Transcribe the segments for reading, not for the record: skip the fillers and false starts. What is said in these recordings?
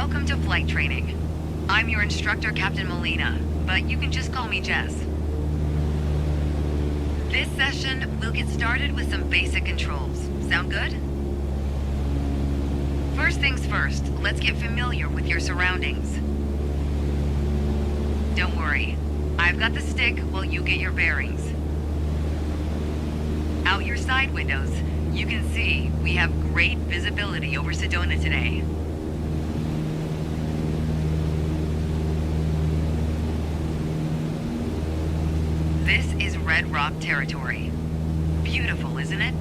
Welcome to flight training. I'm your instructor, Captain Molina, but you can just call me Jess. This session, we'll get started with some basic controls. Sound good? First things first, let's get familiar with your surroundings. Don't worry, I've got the stick while you get your bearings. Out your side windows, you can see we have great visibility over Sedona today. This is Red Rock territory. Beautiful, isn't it?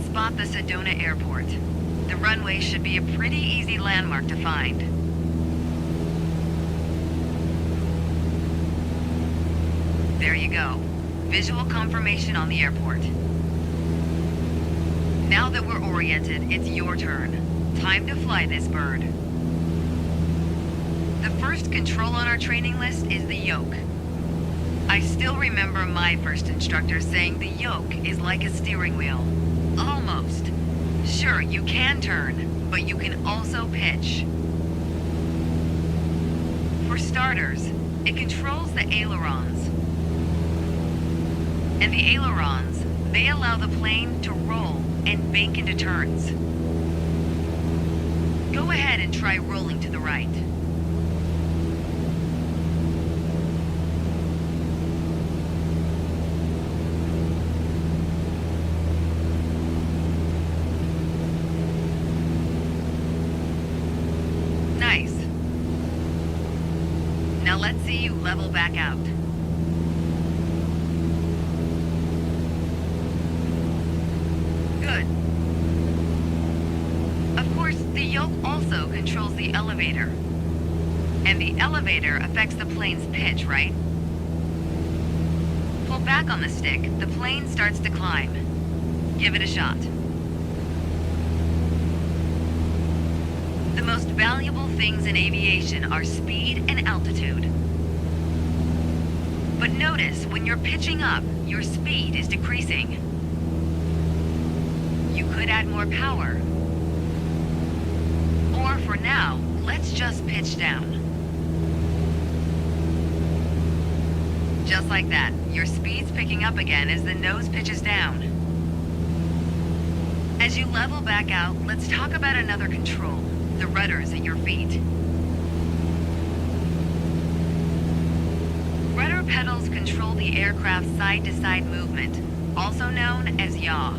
Spot the Sedona Airport. The runway should be a pretty easy landmark to find. There you go. Visual confirmation on the airport. Now that we're oriented, it's your turn. Time to fly this bird. The first control on our training list is the yoke. I still remember my first instructor saying the yoke is like a steering wheel. Almost. Sure, you can turn, but you can also pitch. For starters, it controls the ailerons. And the ailerons, they allow the plane to roll and bank into turns. Go ahead and try rolling to the right. Nice. Now let's see you level back out. Good. Of course, the yoke also controls the elevator. And the elevator affects the plane's pitch, right? Pull back on the stick, the plane starts to climb. Give it a shot. The most valuable things in aviation are speed and altitude. But notice, when you're pitching up, your speed is decreasing. You could add more power. Or for now, let's just pitch down. Just like that, your speed's picking up again as the nose pitches down. As you level back out, let's talk about another control. The rudders at your feet. Rudder pedals control the aircraft's side-to-side movement, also known as yaw.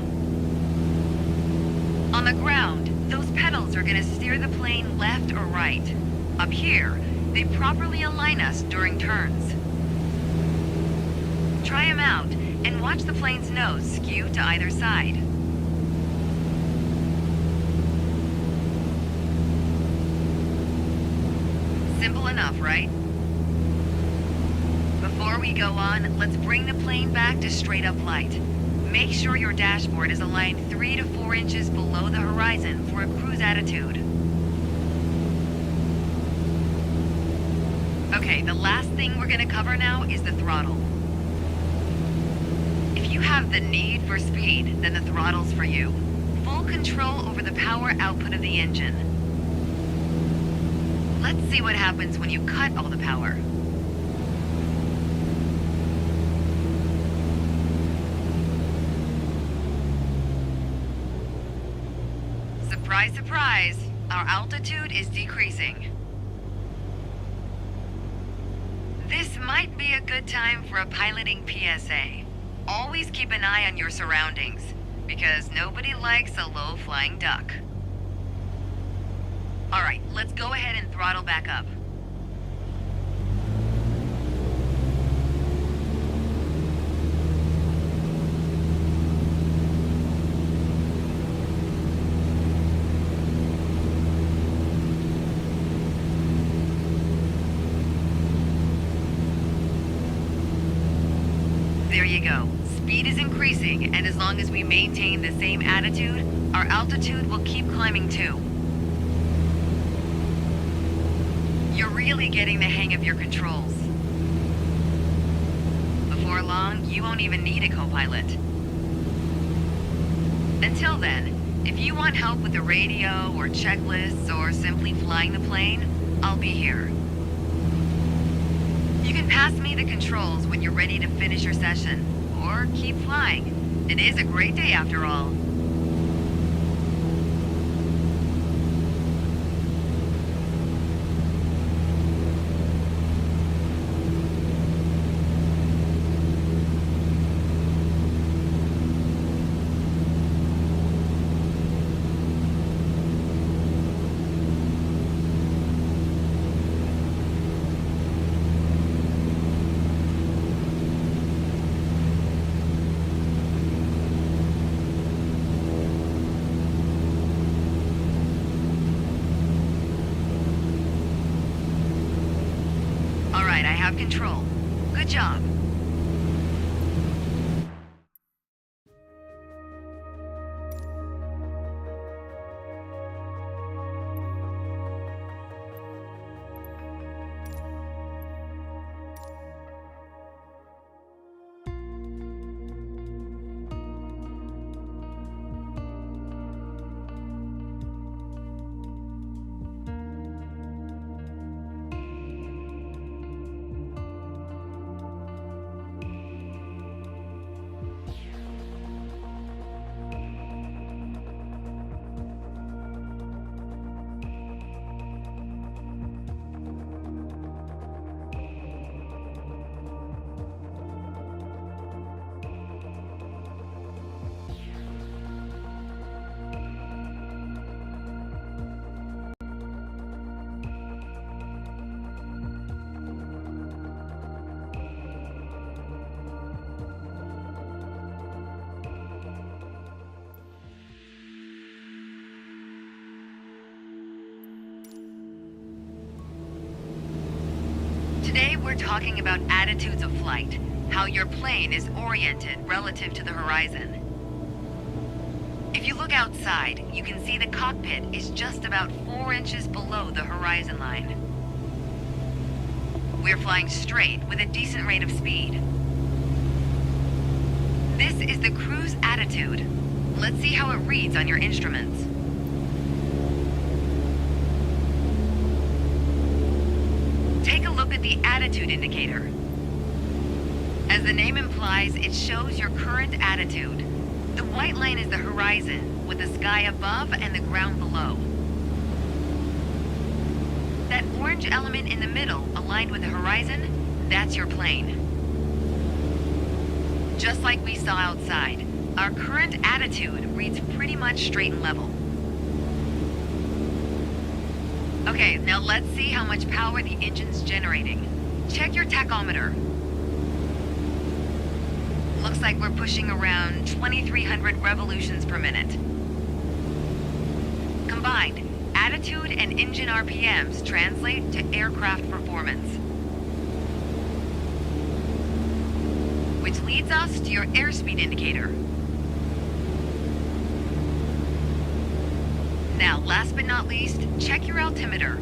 On the ground, those pedals are going to steer the plane left or right. Up here, they properly align us during turns. Try them out and watch the plane's nose skew to either side. Simple enough, right? Before we go on, let's bring the plane back to straight-up flight. Make sure your dashboard is aligned 3 to 4 inches below the horizon for a cruise attitude. Okay, the last thing we're gonna cover now is the throttle. If you have the need for speed, then the throttle's for you. Full control over the power output of the engine. Let's see what happens when you cut all the power. Surprise, surprise, our altitude is decreasing. This might be a good time for a piloting PSA. Always keep an eye on your surroundings, because nobody likes a low-flying duck. All right, let's go ahead and throttle back up. There you go. Speed is increasing, and as long as we maintain the same attitude, our altitude will keep climbing too. You're really getting the hang of your controls. Before long, you won't even need a co-pilot. Until then, if you want help with the radio or checklists or simply flying the plane, I'll be here. You can pass me the controls when you're ready to finish your session, or keep flying. It is a great day after all. All right, I have control. Good job. Today we're talking about attitudes of flight, how your plane is oriented relative to the horizon. If you look outside, you can see the cockpit is just about 4 inches below the horizon line. We're flying straight with a decent rate of speed. This is the cruise attitude. Let's see how it reads on your instruments. Take a look at the attitude indicator. As the name implies, it shows your current attitude. The white line is the horizon, with the sky above and the ground below. That orange element in the middle, aligned with the horizon, that's your plane. Just like we saw outside, our current attitude reads pretty much straight and level. Okay, now let's see how much power the engine's generating. Check your tachometer. Looks like we're pushing around 2,300 revolutions per minute. Combined, attitude and engine RPMs translate to aircraft performance. Which leads us to your airspeed indicator. Now, last but not least, check your altimeter.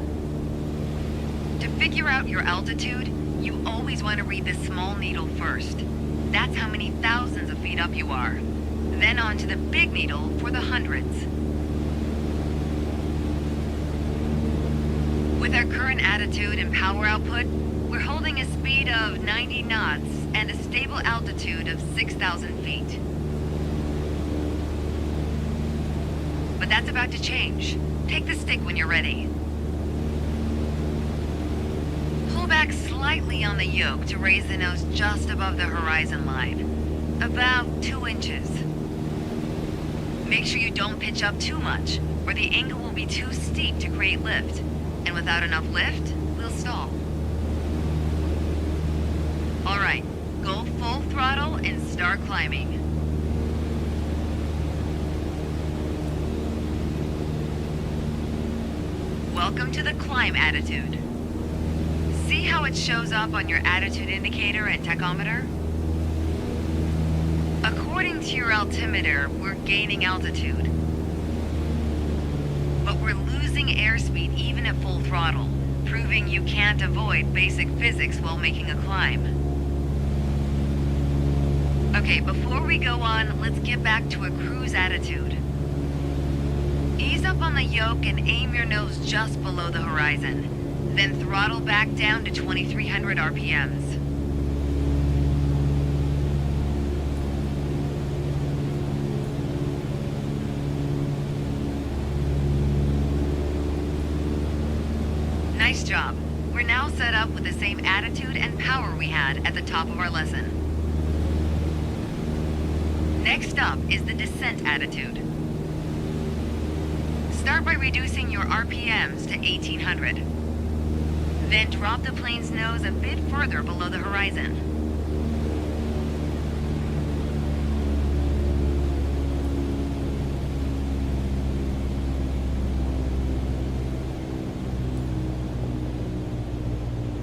To figure out your altitude, you always want to read the small needle first. That's how many thousands of feet up you are. Then on to the big needle for the hundreds. With our current attitude and power output, we're holding a speed of 90 knots and a stable altitude of 6,000 feet. But that's about to change. Take the stick when you're ready. Pull back slightly on the yoke to raise the nose just above the horizon line. About 2 inches. Make sure you don't pitch up too much, or the angle will be too steep to create lift. And without enough lift, we'll stall. Alright, go full throttle and start climbing. Welcome to the climb attitude. See how it shows up on your attitude indicator and tachometer? According to your altimeter, we're gaining altitude. But we're losing airspeed even at full throttle, proving you can't avoid basic physics while making a climb. Okay, before we go on, let's get back to a cruise attitude. Ease up on the yoke and aim your nose just below the horizon. Then throttle back down to 2300 RPMs. Nice job. We're now set up with the same attitude and power we had at the top of our lesson. Next up is the descent attitude. Start by reducing your RPMs to 1800. Then drop the plane's nose a bit further below the horizon.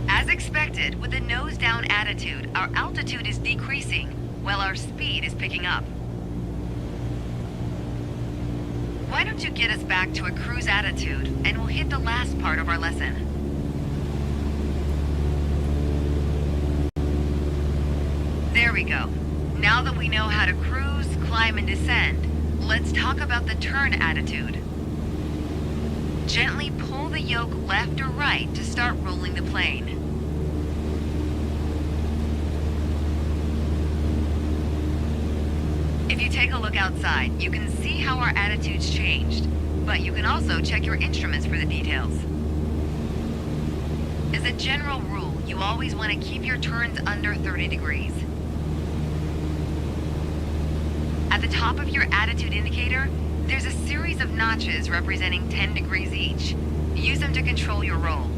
As expected, with the nose down attitude, our altitude is decreasing while our speed is picking up. Why don't you get us back to a cruise attitude, and we'll hit the last part of our lesson. There we go. Now that we know how to cruise, climb, and descend, let's talk about the turn attitude. Gently pull the yoke left or right to start rolling the plane. If you take a look outside, you can see how our attitude's changed, but you can also check your instruments for the details. As a general rule, you always want to keep your turns under 30 degrees. At the top of your attitude indicator, there's a series of notches representing 10 degrees each. Use them to control your roll.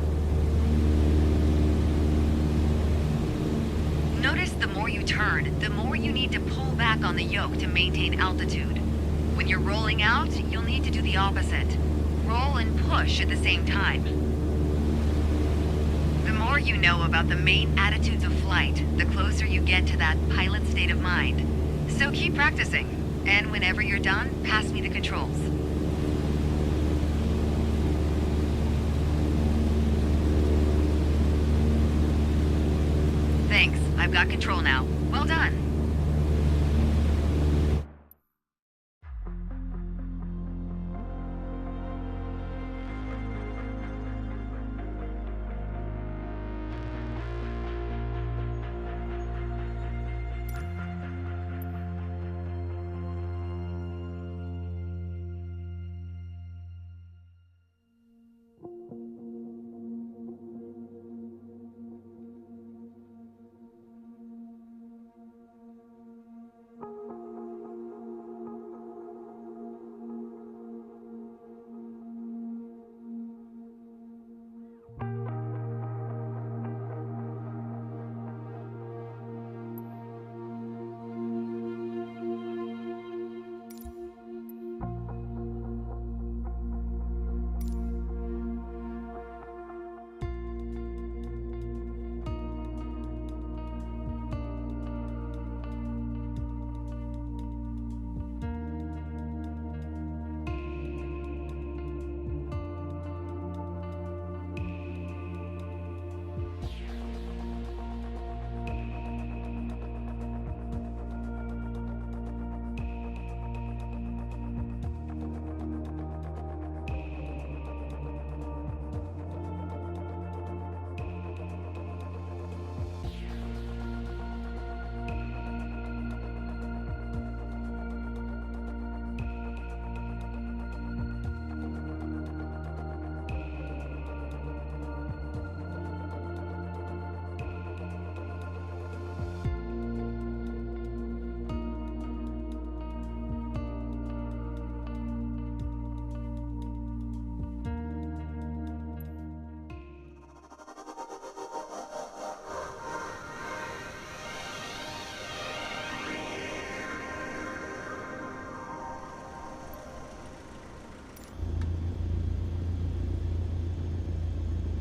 Notice the more you turn, the more you need to pull back on the yoke to maintain altitude. When you're rolling out, you'll need to do the opposite. Roll and push at the same time. The more you know about the main attitudes of flight, the closer you get to that pilot state of mind. So keep practicing, and whenever you're done, pass me the controls. Thanks, I've got control now. Well done.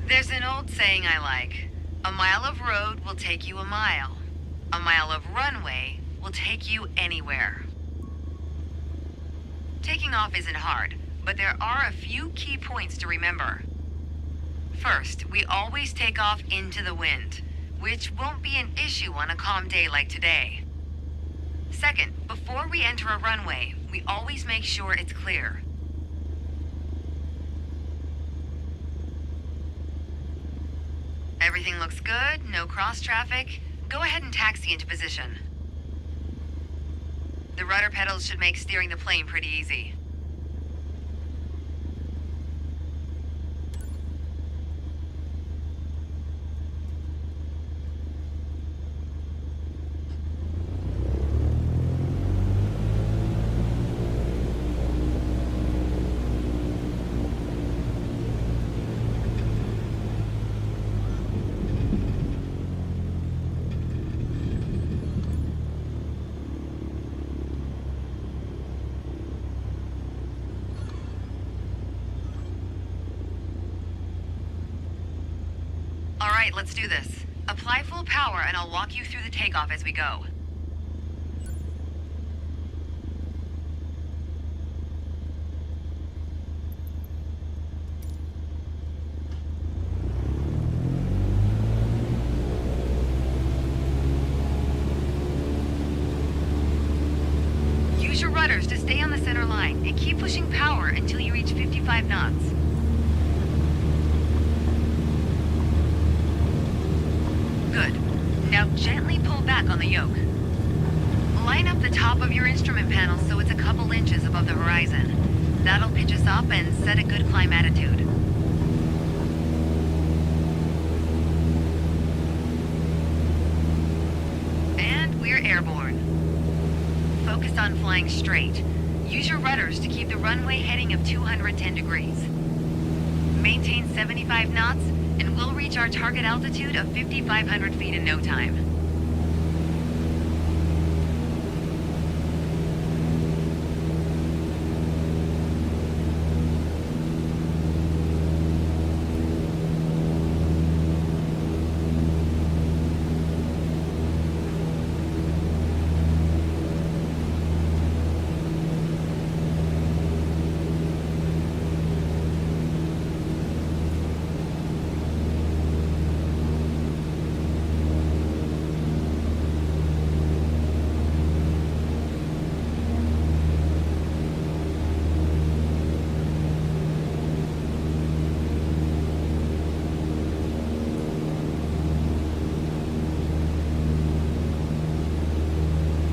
There's an old saying I like. A mile of road will take you a mile. A mile of runway will take you anywhere. Taking off isn't hard, but there are a few key points to remember. First, we always take off into the wind, which won't be an issue on a calm day like today. Second, before we enter a runway, we always make sure it's clear. Everything looks good, no cross traffic. Go ahead and taxi into position. The rudder pedals should make steering the plane pretty easy. All right, let's do this. Apply full power and I'll walk you through the takeoff as we go. Use your rudders to stay on the center line and keep pushing power until you reach 55 knots. Good. Now gently pull back on the yoke. Line up the top of your instrument panel so it's a couple inches above the horizon. That'll pitch us up and set a good climb attitude. And we're airborne. Focus on flying straight. Use your rudders to keep the runway heading of 210 degrees. Maintain 75 knots and we'll reach our target altitude of 5,500 feet in no time.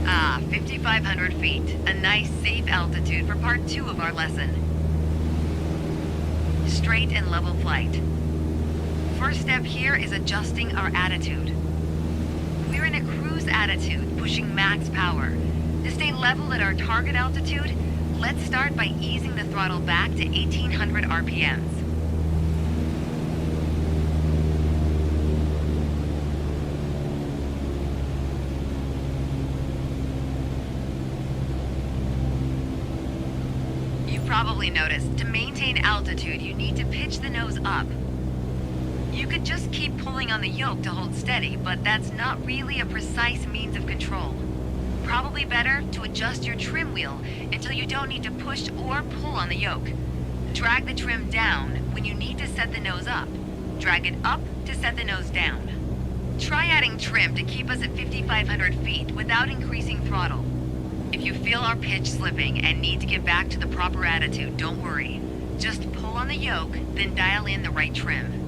Ah, 5,500 feet. A nice, safe altitude for part 2 of our lesson. Straight and level flight. First step here is adjusting our attitude. We're in a cruise attitude, pushing max power. To stay level at our target altitude, let's start by easing the throttle back to 1,800 RPMs. Probably noticed, to maintain altitude, you need to pitch the nose up. You could just keep pulling on the yoke to hold steady, but that's not really a precise means of control. Probably better to adjust your trim wheel until you don't need to push or pull on the yoke. Drag the trim down when you need to set the nose up. Drag it up to set the nose down. Try adding trim to keep us at 5,500 feet without increasing throttle. If you feel our pitch slipping and need to get back to the proper attitude, don't worry. Just pull on the yoke, then dial in the right trim.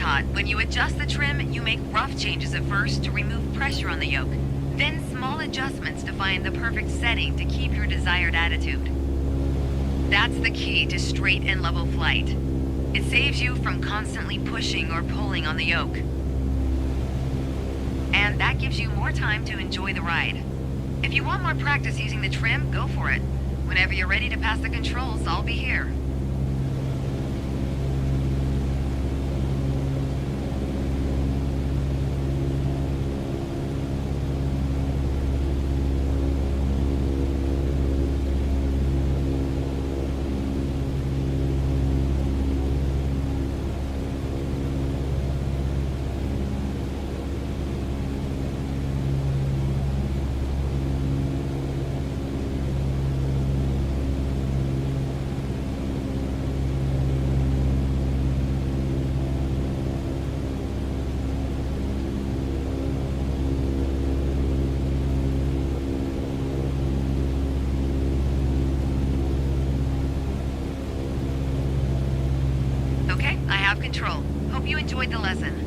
taught, when you adjust the trim, you make rough changes at first to remove pressure on the yoke, then small adjustments to find the perfect setting to keep your desired attitude. That's the key to straight and level flight. It saves you from constantly pushing or pulling on the yoke. And that gives you more time to enjoy the ride. If you want more practice using the trim, go for it. Whenever you're ready to pass the controls, I'll be here. Okay, I have control. Hope you enjoyed the lesson.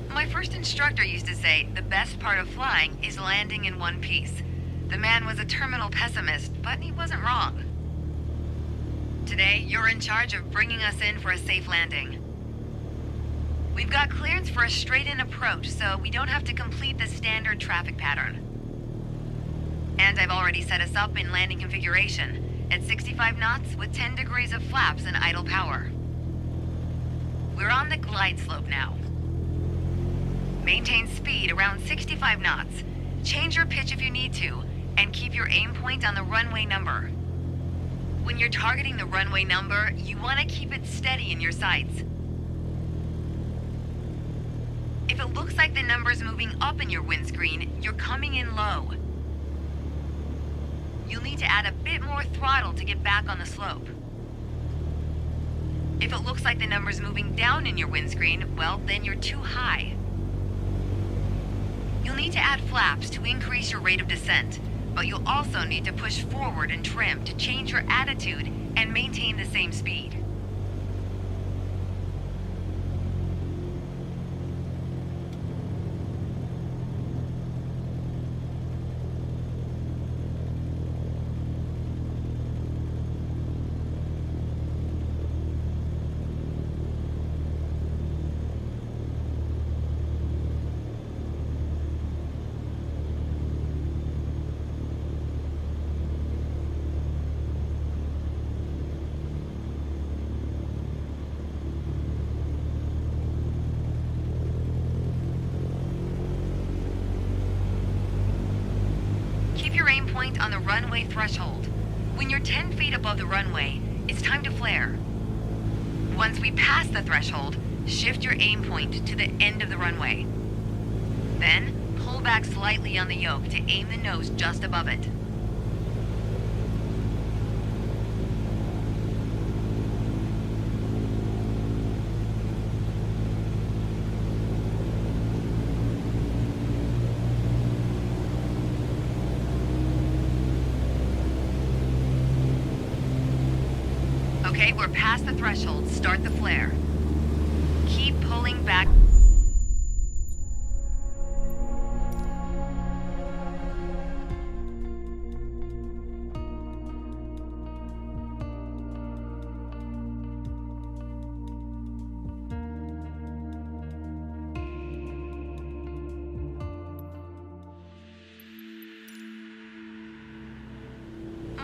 My first instructor used to say the best part of flying is landing in one piece. The man was a terminal pessimist, but he wasn't wrong. Today, you're in charge of bringing us in for a safe landing. We've got clearance for a straight-in approach, so we don't have to complete the standard traffic pattern. And I've already set us up in landing configuration at 65 knots with 10 degrees of flaps and idle power. We're on the glide slope now. Maintain speed around 65 knots. Change your pitch if you need to, and keep your aim point on the runway number. When you're targeting the runway number, you want to keep it steady in your sights. If it looks like the number's moving up in your windscreen, you're coming in low. You'll need to add a bit more throttle to get back on the slope. If it looks like the number's moving down in your windscreen, well, then you're too high. You'll need to add flaps to increase your rate of descent, but you'll also need to push forward and trim to change your attitude and maintain the same speed. Keep your aim point on the runway threshold. When you're 10 feet above the runway, it's time to flare. Once we pass the threshold, shift your aim point to the end of the runway. Then, pull back slightly on the yoke to aim the nose just above it. Okay, we're past the threshold. Start the flare. Keep pulling back.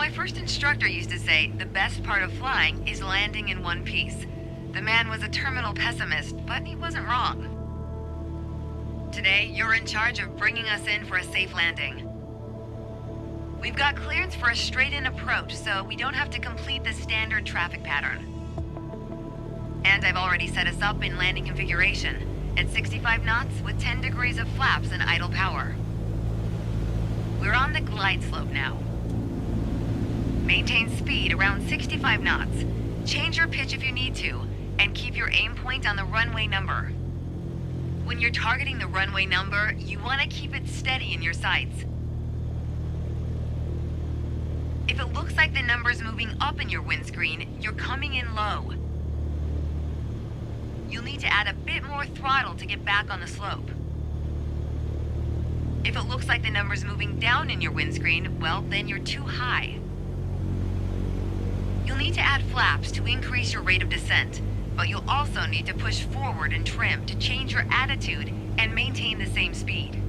My first instructor used to say the best part of flying is landing in one piece. The man was a terminal pessimist, but he wasn't wrong. Today, you're in charge of bringing us in for a safe landing. We've got clearance for a straight-in approach, so we don't have to complete the standard traffic pattern. And I've already set us up in landing configuration, at 65 knots with 10 degrees of flaps and idle power. We're on the glide slope now. Maintain speed around 65 knots. Change your pitch if you need to, and keep your aim point on the runway number. When you're targeting the runway number, you want to keep it steady in your sights. If it looks like the number's moving up in your windscreen, you're coming in low. You'll need to add a bit more throttle to get back on the slope. If it looks like the number's moving down in your windscreen, well, then you're too high. You'll need to add flaps to increase your rate of descent, but you'll also need to push forward and trim to change your attitude and maintain the same speed.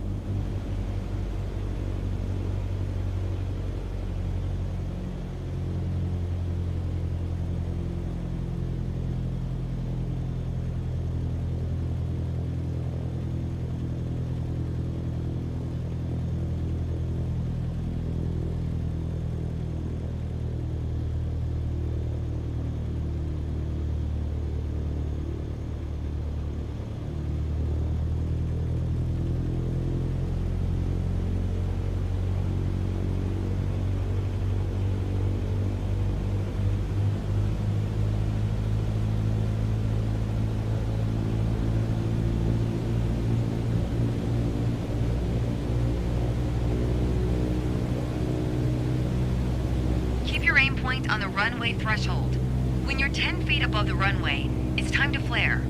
Aim point on the runway threshold. When you're 10 feet above the runway, it's time to flare.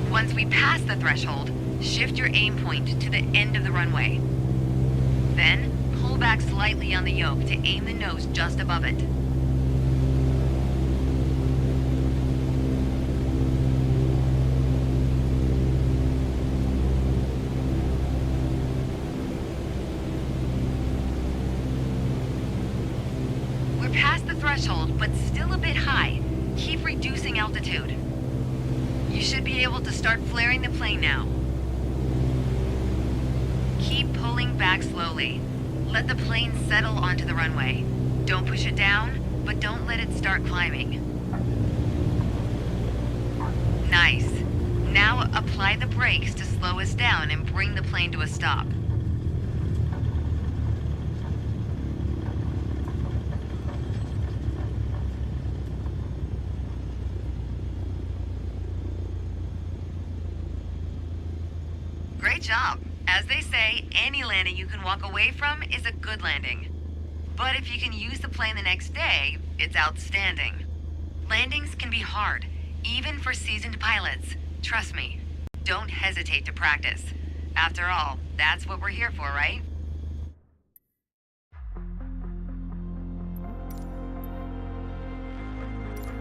Once we pass the threshold, shift your aim point to the end of the runway. Then, pull back slightly on the yoke to aim the nose just above it. Past the threshold, but still a bit high. Keep reducing altitude. You should be able to start flaring the plane now. Keep pulling back slowly. Let the plane settle onto the runway. Don't push it down, but don't let it start climbing. Nice. Now apply the brakes to slow us down and bring the plane to a stop. Great job. As they say, any landing you can walk away from is a good landing. But if you can use the plane the next day, it's outstanding. Landings can be hard, even for seasoned pilots. Trust me, don't hesitate to practice. After all, that's what we're here for, right?